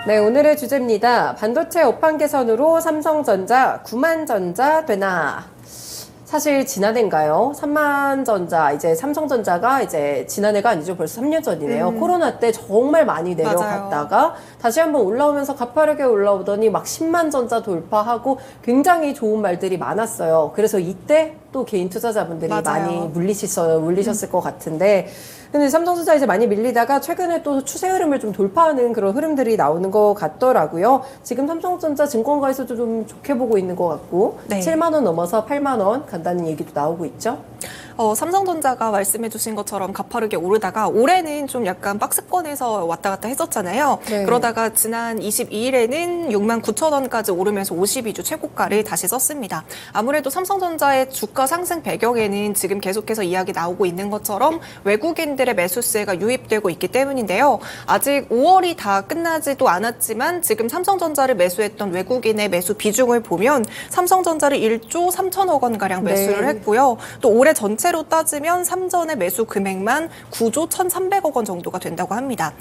네, 오늘의 주제입니다. 반도체 업황 개선으로 삼성전자 9만 전자 되나? 사실 지난해인가요? 3만 전자, 이제 삼성전자가 이제 지난해가 아니죠. 벌써 3년 전이네요. 코로나 때 정말 많이 내려갔다가 맞아요. 다시 한번 올라오면서 가파르게 올라오더니 막 10만 전자 돌파하고 굉장히 좋은 말들이 많았어요. 그래서 이때 또 개인 투자자분들이 맞아요. 많이 물리셨을 것 같은데 근데 삼성전자 이제 많이 밀리다가 최근에 또 추세 흐름을 좀 돌파하는 그런 흐름들이 나오는 것 같더라고요. 지금 삼성전자 증권가에서도 좀 좋게 보고 있는 것 같고 네. 7만 원 넘어서 8만 원 간다는 얘기도 나오고 있죠. 삼성전자가 말씀해 주신 것처럼 가파르게 오르다가 올해는 좀 약간 박스권에서 왔다 갔다 했었잖아요. 네. 그러다가 지난 22일에는 6만 9천 원까지 오르면서 52주 최고가를 다시 썼습니다. 아무래도 삼성전자의 주가 상승 배경에는 지금 계속해서 이야기 나오고 있는 것처럼 외국인들의 매수세가 유입되고 있기 때문인데요. 아직 5월이 다 끝나지도 않았지만 지금 삼성전자를 매수했던 외국인의 매수 비중을 보면 삼성전자를 1조 3천억 원가량 매수를 네. 했고요. 또 올해 전체로 따지면 삼전의 매수 금액만 9조 1,300억 원 정도가 된다고 합니다.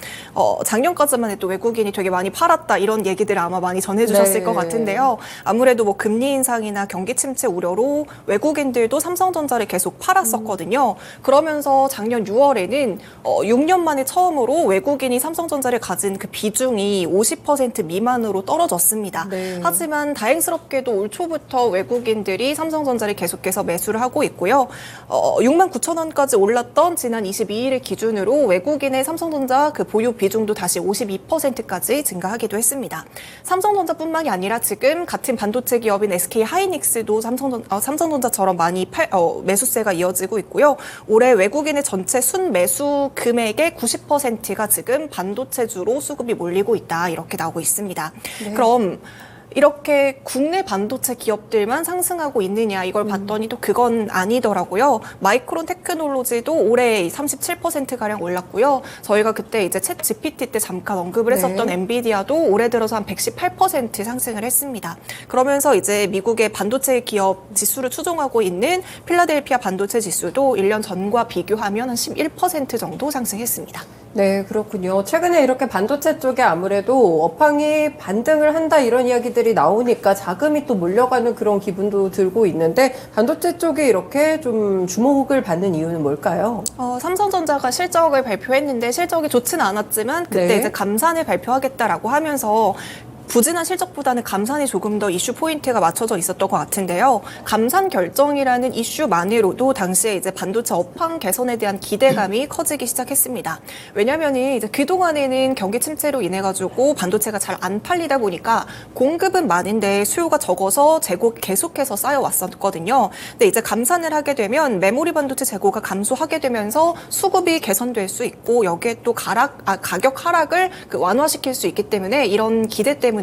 작년까지만 해도 외국인이 되게 많이 팔았다 이런 얘기들을 아마 많이 전해주셨을 네. 것 같은데요. 아무래도 뭐 금리 인상이나 경기 침체 우려로 외국인들도 삼성전자를 계속 팔았었거든요. 그러면서 작년 6월에는 6년 만에 처음으로 외국인이 삼성전자를 가진 그 비중이 50% 미만으로 떨어졌습니다. 네. 하지만 다행스럽게도 올 초부터 외국인들이 삼성전자를 계속해서 매수를 하고 있고요. 6만 9천 원까지 올랐던 지난 22일을 기준으로 외국인의 삼성전자 그 보유 비중도 다시 52%까지 증가하기도 했습니다. 삼성전자뿐만이 아니라 지금 같은 반도체 기업인 SK 하이닉스도 삼성전자처럼 많이 매수세가 이어지고 있고요. 올해 외국인의 전체 순매수 금액의 90%가 지금 반도체주로 수급이 몰리고 있다 이렇게 나오고 있습니다. 네. 그럼 이렇게 국내 반도체 기업들만 상승하고 있느냐 이걸 봤더니 또 그건 아니더라고요. 마이크론 테크놀로지도 올해 37%가량 올랐고요. 저희가 그때 이제 챗 GPT 때 잠깐 언급을 했었던 네. 엔비디아도 올해 들어서 한 118% 상승을 했습니다. 그러면서 이제 미국의 반도체 기업 지수를 추종하고 있는 필라델피아 반도체 지수도 1년 전과 비교하면 한 11% 정도 상승했습니다. 네, 그렇군요. 최근에 이렇게 반도체 쪽에 아무래도 업황이 반등을 한다 이런 이야기들이 나오니까 자금이 또 몰려가는 그런 기분도 들고 있는데 반도체 쪽에 이렇게 좀 주목을 받는 이유는 뭘까요? 삼성전자가 실적을 발표했는데 실적이 좋지는 않았지만 그때 네. 이제 감산을 발표하겠다라고 하면서 부진한 실적보다는 감산이 조금 더 이슈 포인트가 맞춰져 있었던 것 같은데요. 감산 결정이라는 이슈만으로도 당시에 이제 반도체 업황 개선에 대한 기대감이 커지기 시작했습니다. 왜냐하면 이제 그동안에는 경기 침체로 인해 가지고 반도체가 잘 안 팔리다 보니까 공급은 많은데 수요가 적어서 재고 계속해서 쌓여왔었거든요. 근데 이제 감산을 하게 되면 메모리 반도체 재고가 감소하게 되면서 수급이 개선될 수 있고 여기에 또 가격 하락을 완화시킬 수 있기 때문에 이런 기대 때문에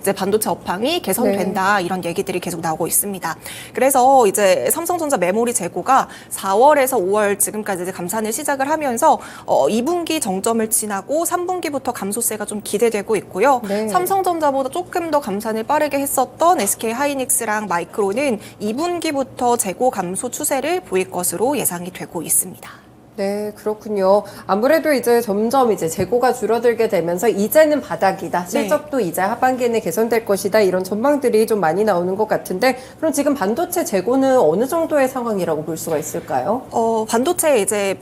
이제 반도체 업황이 개선된다 이런 얘기들이 계속 나오고 있습니다. 그래서 이제 삼성전자 메모리 재고가 4월에서 5월 지금까지 이제 감산을 시작을 하면서 2분기 정점을 지나고 3분기부터 감소세가 좀 기대되고 있고요. 네. 삼성전자보다 조금 더 감산을 빠르게 했었던 SK 하이닉스랑 마이크론은 2분기부터 재고 감소 추세를 보일 것으로 예상이 되고 있습니다. 네, 그렇군요. 아무래도 이제 점점 이제 재고가 줄어들게 되면서 이제는 바닥이다. 실적도 이제 하반기에는 개선될 것이다. 이런 전망들이 좀 많이 나오는 것 같은데 그럼 지금 반도체 재고는 어느 정도의 상황이라고 볼 수가 있을까요? 반도체 이제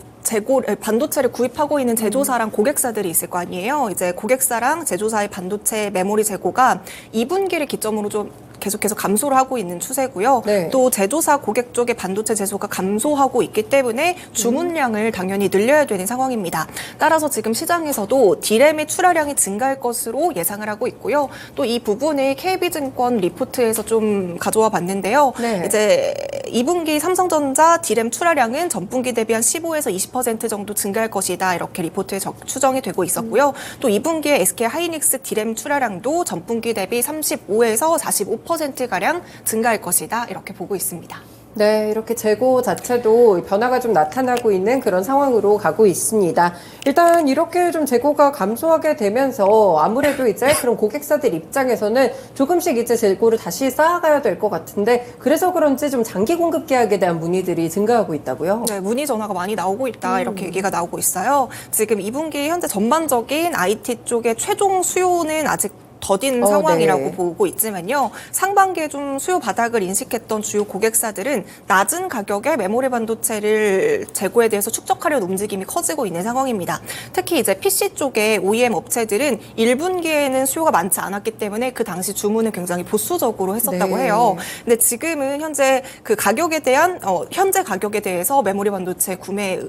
반도체를 구입하고 있는 제조사랑 고객사들이 있을 거 아니에요. 이제 고객사랑 제조사의 반도체 메모리 재고가 2분기를 기점으로 좀 계속해서 감소를 하고 있는 추세고요. 네. 또 제조사 고객 쪽의 반도체 제조가 감소하고 있기 때문에 주문량을 당연히 늘려야 되는 상황입니다. 따라서 지금 시장에서도 D램의 출하량이 증가할 것으로 예상을 하고 있고요. 또 이 부분을 KB증권 리포트에서 좀 가져와 봤는데요. 네. 이제 2분기 삼성전자 D램 출하량은 전분기 대비 한 15에서 20% 정도 증가할 것이다. 이렇게 리포트에 추정이 되고 있었고요. 또 2분기에 SK 하이닉스 D램 출하량도 전분기 대비 35에서 45%가량 증가할 것이다. 이렇게 보고 있습니다. 네, 이렇게 재고 자체도 변화가 좀 나타나고 있는 그런 상황으로 가고 있습니다. 일단 이렇게 좀 재고가 감소하게 되면서 아무래도 이제 그런 고객사들 입장에서는 조금씩 이제 재고를 다시 쌓아가야 될 것 같은데 그래서 그런지 좀 장기 공급 계약에 대한 문의들이 증가하고 있다고요? 네, 문의 전화가 많이 나오고 있다 이렇게 얘기가 나오고 있어요. 지금 2분기 현재 전반적인 IT 쪽의 최종 수요는 아직 더딘 상황이라고 네. 보고 있지만요. 상반기에 좀 수요 바닥을 인식했던 주요 고객사들은 낮은 가격의 메모리 반도체를 재고에 대해서 축적하려는 움직임이 커지고 있는 상황입니다. 특히 이제 PC 쪽의 OEM 업체들은 1분기에는 수요가 많지 않았기 때문에 그 당시 주문을 굉장히 보수적으로 했었다고 네. 해요. 근데 지금은 현재 그 가격에 대한 현재 가격에 대해서 메모리 반도체 구매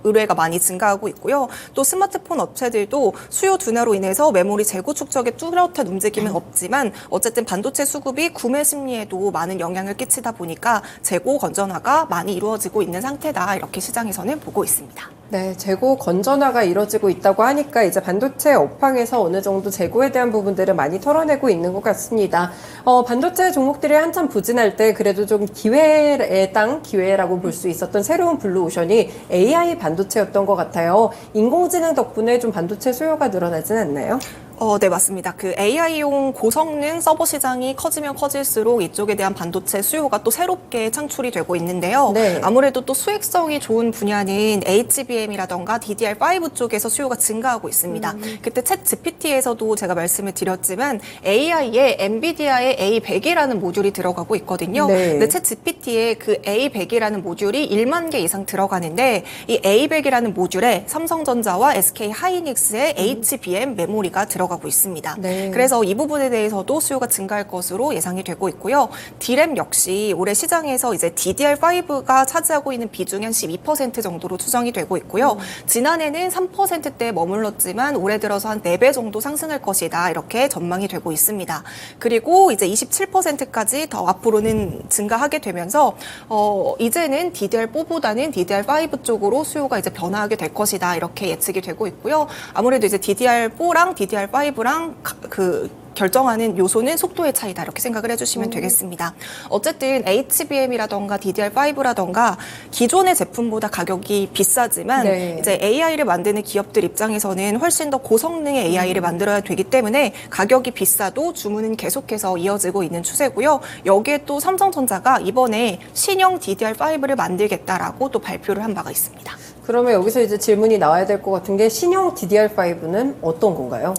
의뢰가 많이 증가하고 있고요. 또 스마트폰 업체들도 수요 둔화로 인해서 메모리 재고 축적에 뚜렷한 움직임은 없지만 어쨌든 반도체 수급이 구매 심리에도 많은 영향을 끼치다 보니까 재고 건전화가 많이 이루어지고 있는 상태다. 이렇게 시장에서는 보고 있습니다. 네, 재고 건전화가 이뤄지고 있다고 하니까 이제 반도체 업황에서 어느 정도 재고에 대한 부분들을 많이 털어내고 있는 것 같습니다. 반도체 종목들이 한참 부진할 때 그래도 좀 기회의 땅, 기회라고 볼 수 있었던 새로운 블루오션이 AI 반도체였던 것 같아요. 인공지능 덕분에 좀 반도체 수요가 늘어나진 않나요? 네, 맞습니다. 그 AI용 고성능 서버 시장이 커지면 커질수록 이쪽에 대한 반도체 수요가 또 새롭게 창출이 되고 있는데요. 네. 아무래도 또 수익성이 좋은 분야는 HBM이라던가 DDR5 쪽에서 수요가 증가하고 있습니다. 그때 챗 GPT에서도 제가 말씀을 드렸지만 AI에 엔비디아의 A100이라는 모듈이 들어가고 있거든요. 네. 근데 챗 GPT에 그 A100이라는 모듈이 1만 개 이상 들어가는데 이 A100이라는 모듈에 삼성전자와 SK 하이닉스의 HBM 메모리가 들어가고 있습니다. 네. 그래서 이 부분에 대해서도 수요가 증가할 것으로 예상이 되고 있고요. D램 역시 올해 시장에서 이제 DDR5가 차지하고 있는 비중이 한 12% 정도로 추정이 되고 있고요. 지난해는 3%대에 머물렀지만 올해 들어서 한 4배 정도 상승할 것이다. 이렇게 전망이 되고 있습니다. 그리고 이제 27%까지 더 앞으로는 증가하게 되면서 이제는 DDR4보다는 DDR5 쪽으로 수요가 이제 변화하게 될 것이다. 이렇게 예측이 되고 있고요. 아무래도 이제 DDR4랑 DDR5랑 그 결정하는 요소는 속도의 차이다 이렇게 생각을 해주시면 되겠습니다. 어쨌든 HBM이라던가 DDR5라던가 기존의 제품보다 가격이 비싸지만 네. 이제 AI를 만드는 기업들 입장에서는 훨씬 더 고성능의 AI를 만들어야 되기 때문에 가격이 비싸도 주문은 계속해서 이어지고 있는 추세고요. 여기에 또 삼성전자가 이번에 신형 DDR5를 만들겠다라고 또 발표를 한 바가 있습니다. 그러면 여기서 이제 질문이 나와야 될 것 같은 게 신형 DDR5는 어떤 건가요?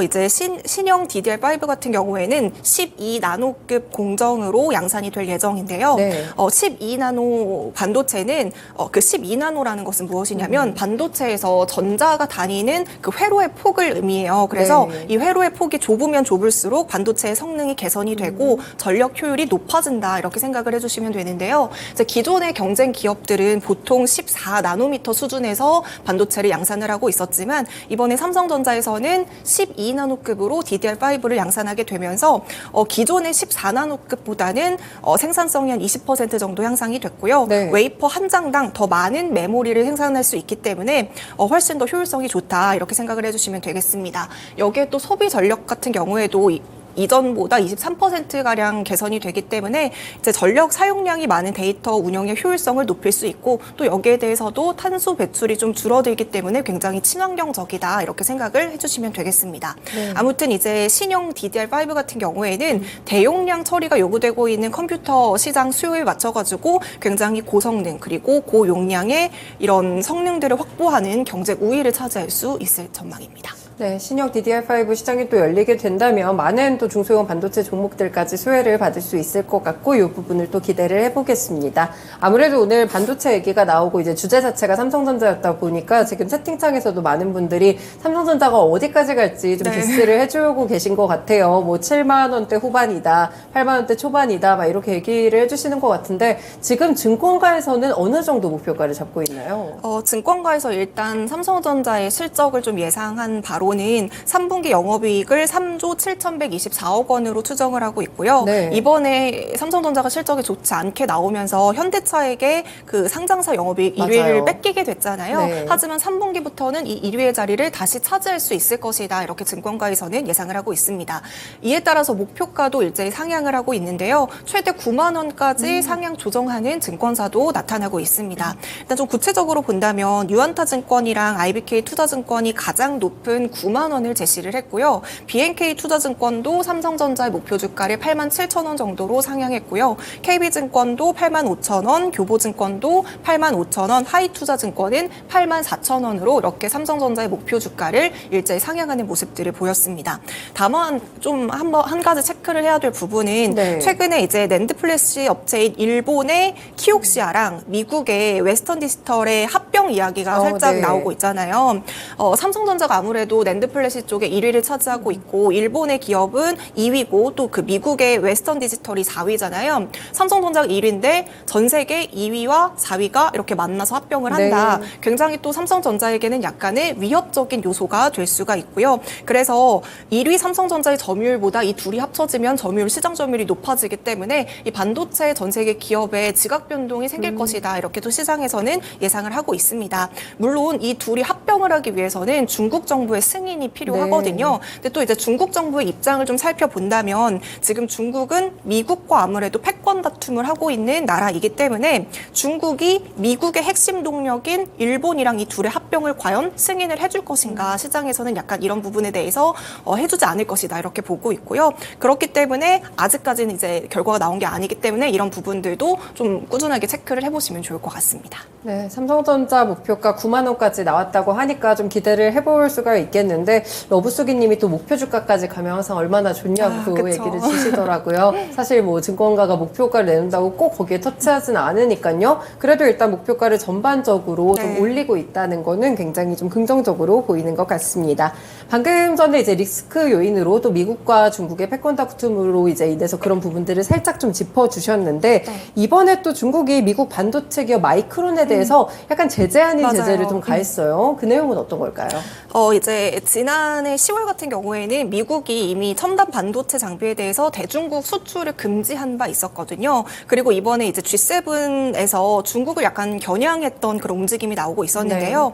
이제 신형 DDR5 같은 경우에는 12나노급 공정으로 양산이 될 예정인데요. 네. 12나노 반도체는 그 12나노라는 것은 무엇이냐면 반도체에서 전자가 다니는 그 회로의 폭을 의미해요. 그래서 네. 이 회로의 폭이 좁으면 좁을수록 반도체의 성능이 개선이 되고 전력 효율이 높아진다 이렇게 생각을 해주시면 되는데요. 이제 기존의 경쟁 기업들은 보통 14나노미터 수준에서 반도체를 양산을 하고 있었지만 이번에 삼성전자에서는 12나노급으로 DDR5를 양산하게 되면서 기존의 14나노급보다는 생산성이 한 20% 정도 향상이 됐고요. 네. 웨이퍼 한 장당 더 많은 메모리를 생산할 수 있기 때문에 훨씬 더 효율성이 좋다 이렇게 생각을 해주시면 되겠습니다. 여기에 또 소비 전력 같은 경우에도 이전보다 23%가량 개선이 되기 때문에 이제 전력 사용량이 많은 데이터 운영의 효율성을 높일 수 있고 또 여기에 대해서도 탄소 배출이 좀 줄어들기 때문에 굉장히 친환경적이다 이렇게 생각을 해주시면 되겠습니다. 네. 아무튼 이제 신형 DDR5 같은 경우에는 대용량 처리가 요구되고 있는 컴퓨터 시장 수요에 맞춰가지고 굉장히 고성능 그리고 고용량의 이런 성능들을 확보하는 경제 우위를 차지할 수 있을 전망입니다. 네, 신형 DDR5 시장이 또 열리게 된다면 많은 또 중소형 반도체 종목들까지 수혜를 받을 수 있을 것 같고 이 부분을 또 기대를 해보겠습니다. 아무래도 오늘 반도체 얘기가 나오고 이제 주제 자체가 삼성전자였다 보니까 지금 채팅창에서도 많은 분들이 삼성전자가 어디까지 갈지 좀 네. 디스를 해주고 계신 것 같아요. 뭐 7만 원대 후반이다, 8만 원대 초반이다 막 이렇게 얘기를 해주시는 것 같은데 지금 증권가에서는 어느 정도 목표가를 잡고 있나요? 증권가에서 일단 삼성전자의 실적을 좀 예상한 바로 나오는 3분기 영업이익을 3조 7,124억 원으로 추정을 하고 있고요. 네. 이번에 삼성전자가 실적이 좋지 않게 나오면서 현대차에게 그 상장사 영업이익 1위를 맞아요. 뺏기게 됐잖아요. 네. 하지만 3분기부터는 이 1위의 자리를 다시 차지할 수 있을 것이다. 이렇게 증권가에서는 예상을 하고 있습니다. 이에 따라서 목표가도 일제히 상향을 하고 있는데요. 최대 9만 원까지 상향 조정하는 증권사도 나타나고 있습니다. 일단 좀 구체적으로 본다면 유안타증권이랑 IBK투자증권이 가장 높은 9만 원을 제시를 했고요. BNK투자증권도 삼성전자의 목표 주가를 8만 7천 원 정도로 상향했고요. KB증권도 8만 5천 원, 교보증권도 8만 5천 원, 하이투자증권은 8만 4천 원으로 이렇게 삼성전자의 목표 주가를 일제히 상향하는 모습들을 보였습니다. 다만 좀 한 가지 체크를 해야 될 부분은 네. 최근에 이제 낸드 플래시 업체인 일본의 키옥시아랑 미국의 웨스턴 디지털의 합병 이야기가 살짝 네. 나오고 있잖아요. 삼성전자가 아무래도 낸드 플래시 쪽에 1위를 차지하고 있고 일본의 기업은 2위고 또 그 미국의 웨스턴 디지털이 4위잖아요. 삼성전자가 1위인데 전 세계 2위와 4위가 이렇게 만나서 합병을 한다. 네. 굉장히 또 삼성전자에게는 약간의 위협적인 요소가 될 수가 있고요. 그래서 1위 삼성전자의 점유율보다 이 둘이 합쳐지면 시장 점유율이 높아지기 때문에 이 반도체 전 세계 기업의 지각 변동이 생길 것이다. 이렇게 또 시장에서는 예상을 하고 있습니다. 물론 이 둘이 합병을 하기 위해서는 중국 정부의 승인이 필요하거든요. 근데 또 이제 중국 정부의 입장을 좀 살펴본다면 지금 중국은 미국과 아무래도 패권 다툼을 하고 있는 나라이기 때문에 중국이 미국의 핵심 동력인 일본이랑 이 둘의 합병을 과연 승인을 해줄 것인가 시장에서는 약간 이런 부분에 대해서 해주지 않을 것이다 이렇게 보고 있고요. 그렇기 때문에 아직까지는 이제 결과가 나온 게 아니기 때문에 이런 부분들도 좀 꾸준하게 체크를 해보시면 좋을 것 같습니다. 네, 삼성전자 목표가 9만 원까지 나왔다고 하니까 좀 기대를 해볼 수가 있겠는데 러브수기 님이 또 목표 주가까지 가면 항상 얼마나 좋냐고 그쵸. 얘기를 주시더라고요. 사실 뭐 증권가가 목표가를 내놓는다고 꼭 거기에 터치하지는 않으니까요. 그래도 일단 목표가를 전반적으로 좀 네. 올리고 있다는 거는 굉장히 좀 긍정적으로 보이는 것 같습니다. 방금 전에 이제 리스크 요인으로 또 미국과 중국의 패권 다툼으로 이제 인해서 그런 부분들을 살짝 좀 짚어주셨는데 네. 이번에 또 중국이 미국 반도체 기업 마이크론에 대해서 약간 제재 아닌 맞아요. 제재를 좀 가했어요. 그 내용은 어떤 걸까요? 이제 지난해 10월 같은 경우에는 미국이 이미 첨단 반도체 장비에 대해서 대중국 수출을 금지한 바 있었거든요. 그리고 이번에 이제 G7에서 중국을 약간 겨냥했던 그런 움직임이 나오고 있었는데요.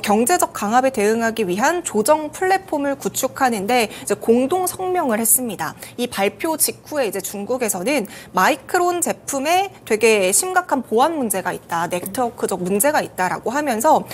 경제적 강압에 대응하기 위한 조정 플랫폼을 구축하는데 이제 공동 성명을 했습니다. 이 발표 직후에 이제 중국에서는 마이크론 제품에 되게 심각한 보안 문제가 있다, 네트워크적 문제가 있다라고 하면서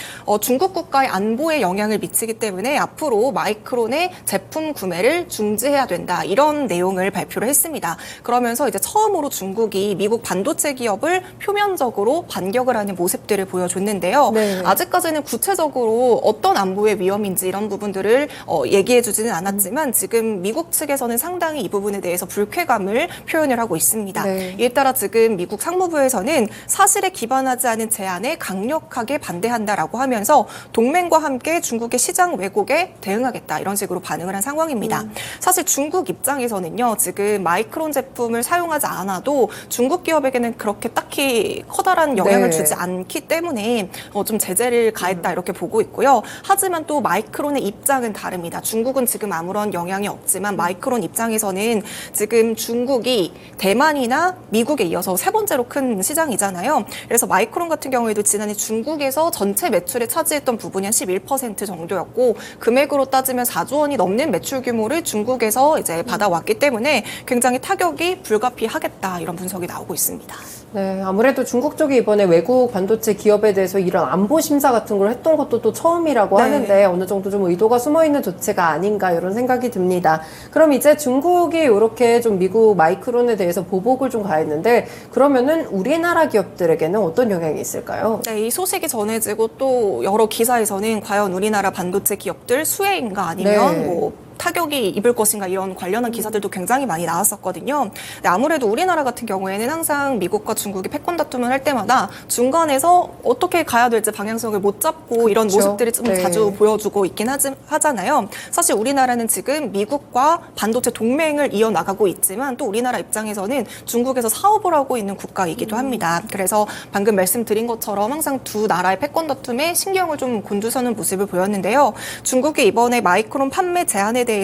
중국 국가의 안보에 영향을 미치기 때문에 앞으로 마이크론의 제품 구매를 중지해야 된다 이런 내용을 발표를 했습니다. 그러면서 이제 처음으로 중국이 미국 반도체 기업을 표면적으로 반격을 하는 모습들을 보여줬는데요. 네. 아직까지는 구체적으로 어떤 안보의 위험인지 이런 부분들을 얘기해주지는 않았지만 지금 미국 측에서는 상당히 이 부분에 대해서 불쾌감을 표현을 하고 있습니다. 네. 이에 따라 지금 미국 상무부에서는 사실에 기반하지 않은 제안에 강력하게 반대한다라고 하면서 동맹과 함께 중국의 시장 왜곡에 대응하겠다 이런 식으로 반응을 한 상황입니다. 사실 중국 입장에서는요. 지금 마이크론 제품을 사용하지 않아도 중국 기업에게는 그렇게 딱히 커다란 영향을 네. 주지 않기 때문에 좀 제재를 가했다 이렇게 보고 있고요. 하지만 또 마이크론의 입장은 다릅니다. 중국은 지금 아무런 영향이 없지만 마이크론 입장에서는 지금 중국이 대만이나 미국에 이어서 세 번째로 큰 시장이잖아요. 그래서 마이크론 같은 경우에도 지난해 중국에서 전체 매출에 차지했던 부분이 한 11% 정도였고 금액으로 따지면 4조 원이 넘는 매출 규모를 중국에서 이제 받아왔기 때문에 굉장히 타격이 불가피하겠다 이런 분석이 나오고 있습니다. 네, 아무래도 중국 쪽이 이번에 외국 반도체 기업에 대해서 이런 안보 심사 같은 걸 했던 것도 또 처음이라고 네. 하는데 어느 정도 좀 의도가 숨어 있는 조치가 아닌가 이런 생각이 듭니다. 그럼 이제 중국이 이렇게 좀 미국 마이크론에 대해서 보복을 좀 가했는데 그러면은 우리나라 기업들에게는 어떤 영향이 있을까요? 네, 이 소식이 전해지고 또 여러 기사에서는 과연 우리나라 반도체 기업들 수혜인가 아니면 네. 뭐 타격이 입을 것인가 이런 관련한 기사들도 굉장히 많이 나왔었거든요. 근데 아무래도 우리나라 같은 경우에는 항상 미국과 중국이 패권 다툼을 할 때마다 중간에서 어떻게 가야 될지 방향성을 못 잡고 이런 그렇죠. 모습들이 좀 네. 자주 보여주고 있긴 하잖아요. 사실 우리나라는 지금 미국과 반도체 동맹을 이어나가고 있지만 또 우리나라 입장에서는 중국에서 사업을 하고 있는 국가이기도 합니다. 그래서 방금 말씀드린 것처럼 항상 두 나라의 패권 다툼에 신경을 좀 곤두서는 모습을 보였는데요. 중국이 이번에 마이크론 판매 제한에 대해서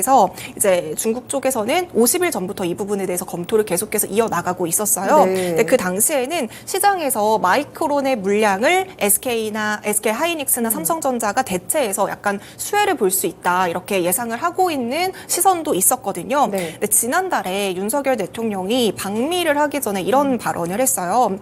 이제 중국 쪽에서는 50일 전부터 이 부분에 대해서 검토를 계속해서 이어나가고 있었어요. 네. 근데 그 당시에는 시장에서 마이크론의 물량을 SK 하이닉스나 삼성전자가 대체해서 약간 수혜를 볼 수 있다 이렇게 예상을 하고 있는 시선도 있었거든요. 네. 근데 지난달에 윤석열 대통령이 방미를 하기 전에 이런 발언을 했어요.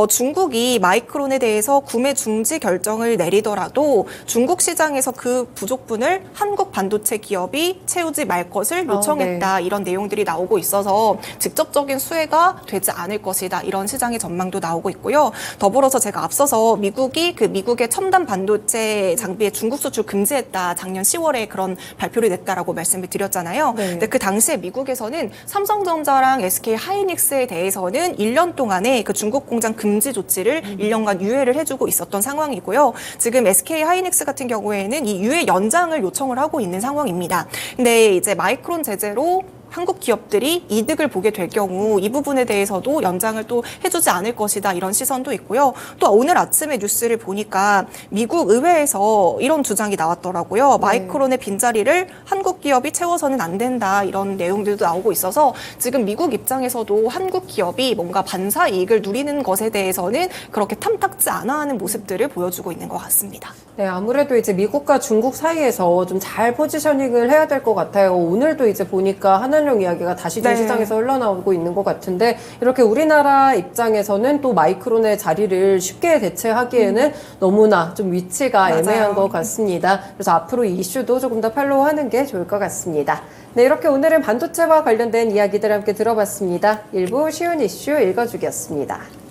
중국이 마이크론에 대해서 구매 중지 결정을 내리더라도 중국 시장에서 그 부족분을 한국 반도체 기업이 채우지 말 것을 요청했다. 이런 내용들이 나오고 있어서 직접적인 수혜가 되지 않을 것이다. 이런 시장의 전망도 나오고 있고요. 더불어서 제가 앞서서 미국의 첨단 반도체 장비의 중국 수출 금지했다. 작년 10월에 그런 발표를 냈다라고 말씀을 드렸잖아요. 네. 근데 그 당시에 미국에서는 삼성전자랑 SK 하이닉스에 대해서는 1년 동안의 그 중국 공장 금지 조치를 1년간 유예를 해주고 있었던 상황이고요. 지금 SK 하이닉스 같은 경우에는 이 유예 연장을 요청을 하고 있는 상황입니다. 근데 이제 마이크론 제재로 한국 기업들이 이득을 보게 될 경우 이 부분에 대해서도 연장을 또 해주지 않을 것이다 이런 시선도 있고요. 또 오늘 아침에 뉴스를 보니까 미국 의회에서 이런 주장이 나왔더라고요. 마이크론의 빈자리를 한국 기업이 채워서는 안 된다 이런 내용들도 나오고 있어서 지금 미국 입장에서도 한국 기업이 뭔가 반사 이익을 누리는 것에 대해서는 그렇게 탐탁지 않아 하는 모습들을 보여주고 있는 것 같습니다. 네, 아무래도 이제 미국과 중국 사이에서 좀 잘 포지셔닝을 해야 될 것 같아요. 오늘도 이제 보니까 한한령 이야기가 다시 좀 네. 시장에서 흘러나오고 있는 것 같은데 이렇게 우리나라 입장에서는 또 마이크론의 자리를 쉽게 대체하기에는 너무나 좀 위치가 맞아요. 애매한 것 같습니다. 그래서 앞으로 이 이슈도 조금 더 팔로우하는 게 좋을 것 같습니다. 네, 이렇게 오늘은 반도체와 관련된 이야기들 함께 들어봤습니다. 일부 쉬운 이슈 읽어주기였습니다.